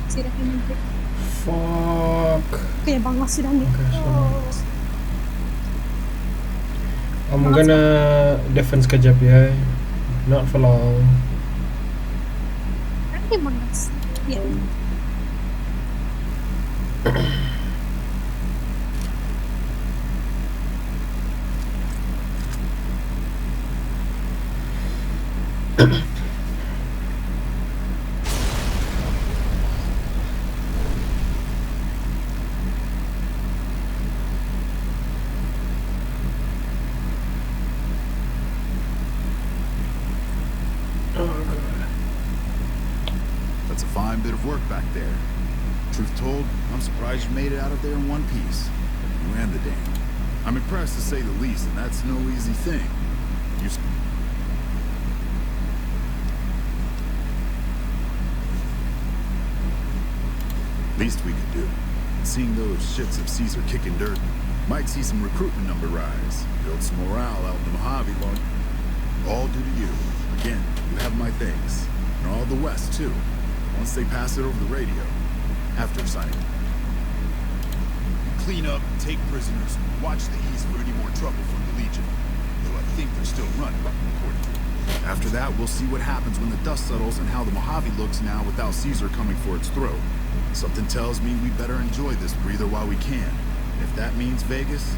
sila kay Mildred. Fuck. Kaya bangas sila ni. I'm gonna defense kejap ya. Not for long. Kaya bangas. Yeah. That's a fine bit of work back there. Truth told, I'm surprised you made it out of there in one piece. You and the dame. I'm impressed to say the least, and that's no easy thing. Least we could do. Seeing those shits of Caesar kicking dirt, might see some recruitment number rise. Build some morale out in the Mojave Long. All due to you. Again, you have my thanks. And all the West, too. Once they pass it over the radio. After signing. Clean up, take prisoners, watch the East for any more trouble from the Legion. Though I think they're still running, according to it. After that, we'll see what happens when the dust settles and how the Mojave looks now without Caesar coming for its throat. Something tells me we better enjoy this breather while we can. If that means Vegas...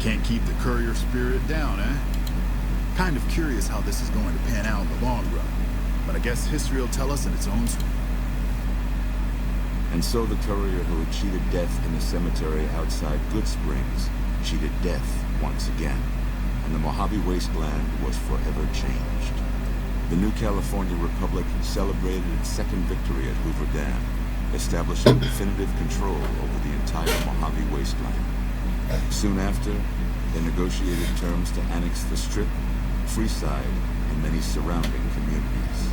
Can't keep the courier spirit down, eh? Kind of curious how this is going to pan out in the long run. But I guess history will tell us in its own story. And so the courier who had cheated death in the cemetery outside Good Springs cheated death once again. And the Mojave wasteland was forever changed. The new California Republic celebrated its second victory at Hoover Dam, establishing definitive control over the entire Mojave wasteland. Soon after, they negotiated terms to annex the Strip, Freeside, and many surrounding communities.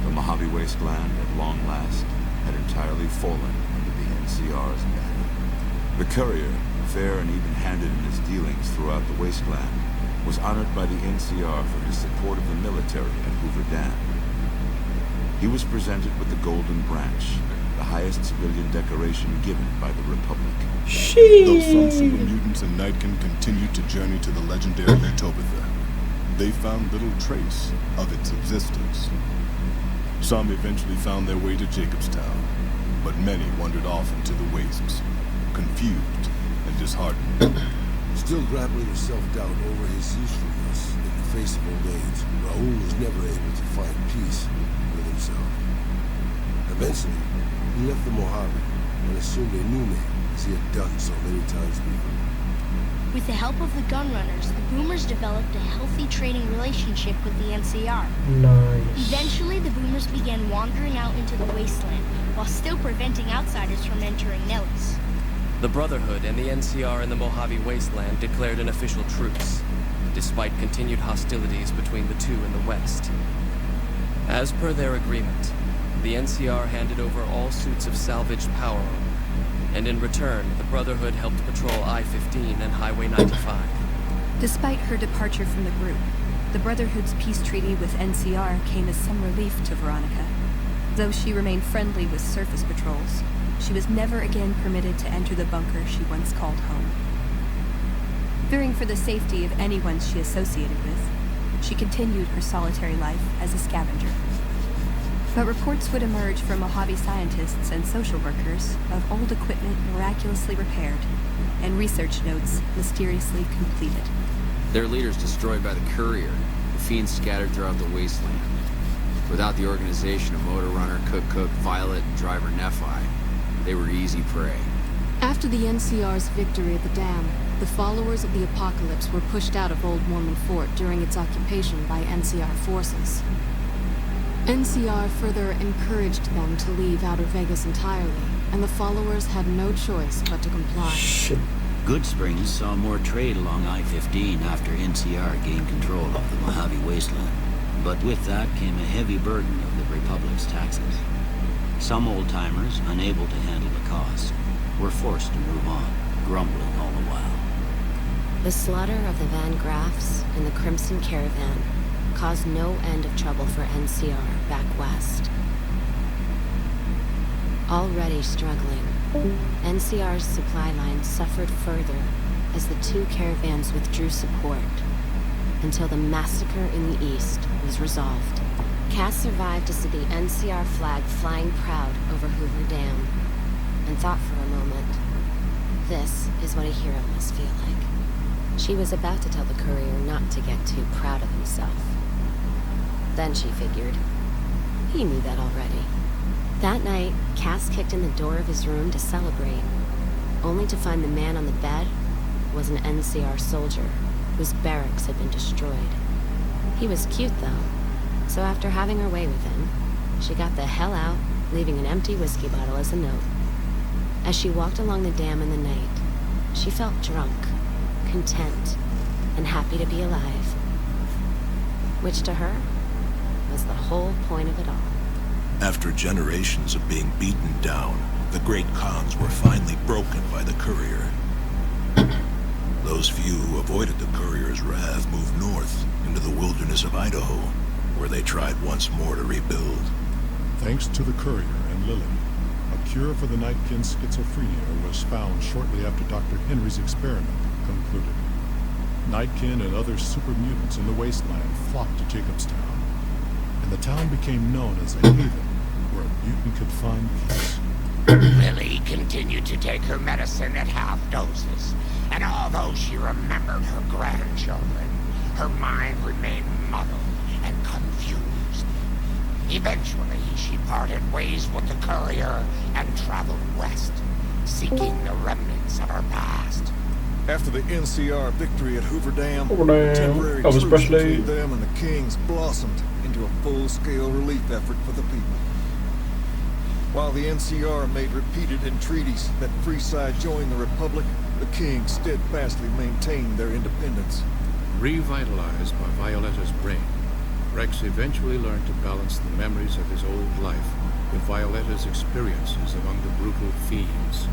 The Mojave wasteland, at long last, had entirely fallen under the NCR's banner. The courier, fair and even-handed in his dealings throughout the wasteland, was honored by the NCR for his support of the military at Hoover Dam. He was presented with the Golden Branch, the highest civilian decoration given by the Republic. Though some super mutants in Nightkin continued to journey to the legendary Utopia, they found little trace of its existence. Some eventually found their way to Jacobstown, but many wandered off into the wastes, confused and disheartened. Still grappling with self-doubt over his usefulness in the face of old age, Raoul was never able to find peace with himself. Eventually, he left the Mojave and assumed a new name, as he had done so many times before. With the help of the Gunrunners, the Boomers developed a healthy trading relationship with the NCR. Nice. Eventually, the Boomers began wandering out into the wasteland, while still preventing outsiders from entering Nellis. The Brotherhood and the NCR in the Mojave wasteland declared an official truce, despite continued hostilities between the two in the west. As per their agreement, the NCR handed over all suits of salvaged power armor, and in return, the Brotherhood helped patrol I-15 and Highway 95. Despite her departure from the group, the Brotherhood's peace treaty with NCR came as some relief to Veronica. Though she remained friendly with surface patrols, she was never again permitted to enter the bunker she once called home. Fearing for the safety of anyone she associated with, she continued her solitary life as a scavenger. But reports would emerge from Mojave scientists and social workers of old equipment miraculously repaired, and research notes mysteriously completed. Their leaders destroyed by the courier, the fiends scattered throughout the wasteland. Without the organization of Motor Runner, Cook, Violet, and Driver Nephi, they were easy prey. After the NCR's victory at the dam, the followers of the Apocalypse were pushed out of Old Mormon Fort during its occupation by NCR forces. NCR further encouraged them to leave Outer Vegas entirely, and the followers had no choice but to comply. Shit. Good Springs saw more trade along I-15 after NCR gained control of the Mojave wasteland. But with that came a heavy burden of the Republic's taxes. Some old-timers, unable to handle the cost, were forced to move on, grumbling all the while. The slaughter of the Van Graffs and the Crimson Caravan caused no end of trouble for NCR back west. Already struggling, NCR's supply line suffered further as the two caravans withdrew support until the massacre in the east was resolved. Cass survived to see the NCR flag flying proud over Hoover Dam and thought for a moment, this is what a hero must feel like. She was about to tell the courier not to get too proud of himself. Then she figured, he knew that already. That night, Cass kicked in the door of his room to celebrate, only to find the man on the bed was an NCR soldier whose barracks had been destroyed. He was cute, though, so after having her way with him, she got the hell out, leaving an empty whiskey bottle as a note. As she walked along the dam in the night, she felt drunk, content, and happy to be alive. Which to her was the whole point of it all. After generations of being beaten down, the Great Khans were finally broken by the courier. Those few who avoided the courier's wrath moved north into the wilderness of Idaho, where they tried once more to rebuild. Thanks to the courier and Lily, a cure for the Nightkin's schizophrenia was found shortly after Dr. Henry's experiment concluded. Nightkin and other super mutants in the wasteland flocked to Jacobstown, and the town became known as a haven where a mutant could find peace. Lily continued to take her medicine at half doses, and although she remembered her grandchildren, her mind remained muddled and confused. Eventually, she parted ways with the courier and traveled west, seeking the remnants of her past. After the NCR victory at Hoover Dam, temporary Elvis truce Presley. between them and the Kings blossomed into a full-scale relief effort for the people. While the NCR made repeated entreaties that Freeside join the Republic, the Kings steadfastly maintained their independence. Revitalized by Violetta's brain, Rex eventually learned to balance the memories of his old life with Violetta's experiences among the brutal fiends.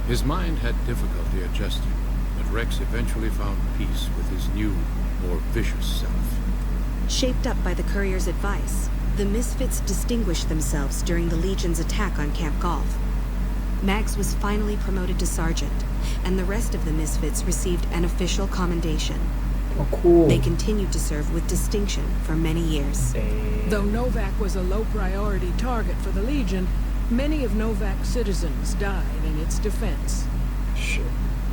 His mind had difficulty adjusting, but Rex eventually found peace with his new, more vicious self. Shaped up by the courier's advice, the Misfits distinguished themselves during the Legion's attack on Camp Golf. Mags was finally promoted to sergeant, and the rest of the Misfits received an official commendation. Oh, cool. They continued to serve with distinction for many years. Though Novak was a low-priority target for the Legion, many of Novak's citizens died in its defense. Shit.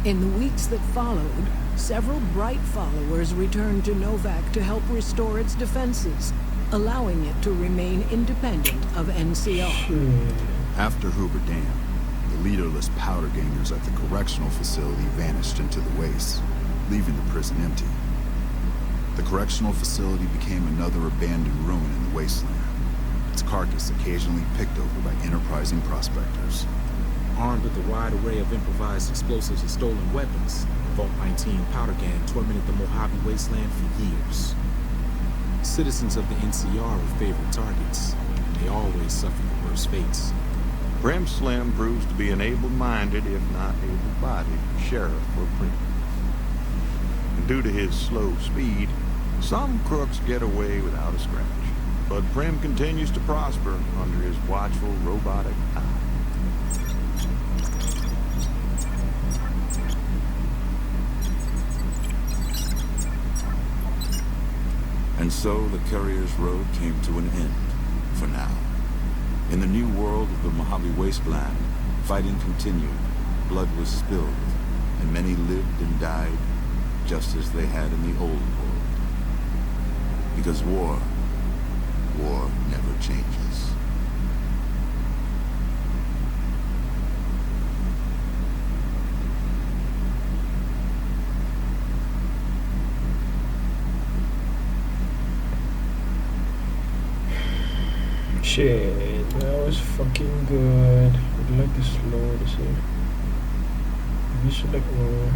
In the weeks that followed, several bright followers returned to Novak to help restore its defenses, allowing it to remain independent of NCR. Shit. After Hoover Dam, the leaderless powder gangers at the correctional facility vanished into the wastes, leaving the prison empty. The correctional facility became another abandoned ruin in the wasteland, its carcass occasionally picked over by enterprising prospectors. Armed with a wide array of improvised explosives and stolen weapons, the Vault 19 powder gang tormented the Mojave wasteland for years. Citizens of the NCR were favorite targets. They always suffered the worst fates. Prim Slim proves to be an able-minded, if not able-bodied, sheriff for Prim. Due to his slow speed, some crooks get away without a scratch. But Prim continues to prosper under his watchful, robotic eye. And so the courier's road came to an end, for now. In the new world of the Mojave Wasteland, fighting continued, blood was spilled, and many lived and died just as they had in the old world. Because war never changes. Shit, that was fucking good. Would you like to slow this in? Maybe select more.